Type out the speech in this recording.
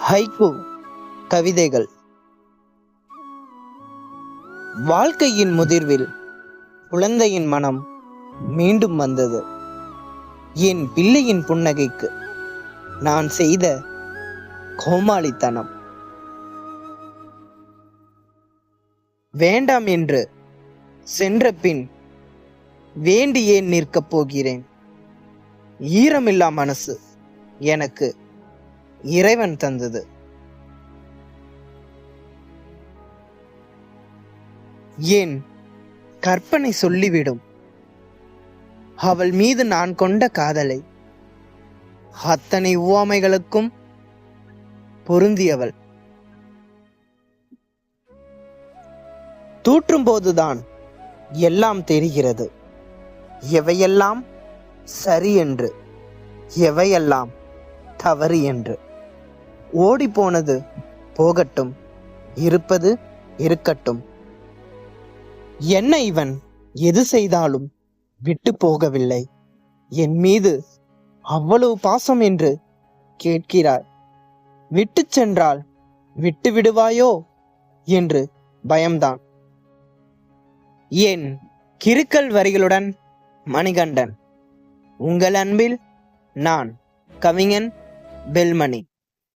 Haiku கவிதைகள். வாழ்க்கையின் முதிர்வில் குழந்தையின் மனம் மீண்டும் வந்தது. என் பிள்ளையின் புன்னகைக்கு நான் செய்த கோமாளித்தனம். வேண்டாம் என்று சென்ற பின் வேண்டி ஏன் நிற்கப் போகிறேன்? ஈரமில்லா மனசு எனக்கு இறைவன் தந்தது. ஏன் கற்பனை சொல்லிவிடும் அவள் மீது நான் கொண்ட காதலை. அத்தனை உவமைகளுக்கும் பொருந்தியவள். தூற்றும் போதுதான் எல்லாம் தெரிகிறது. எவையெல்லாம் சரி என்று, எவையெல்லாம் தவறு என்று. ஓடி போனது போகட்டும், இருப்பது இருக்கட்டும். என்ன இவன் எது செய்தாலும் விட்டு போகவில்லை. என் மீது அவ்வளவு பாசம் என்று கேட்கிறாய். விட்டு சென்றால் விட்டு விடுவாயோ என்று பயம்தான். என் கிறுக்கல் வரிகளுடன் மணிகண்டன். உங்கள் அன்பில் நான், கவிஞன் பெல்மணி.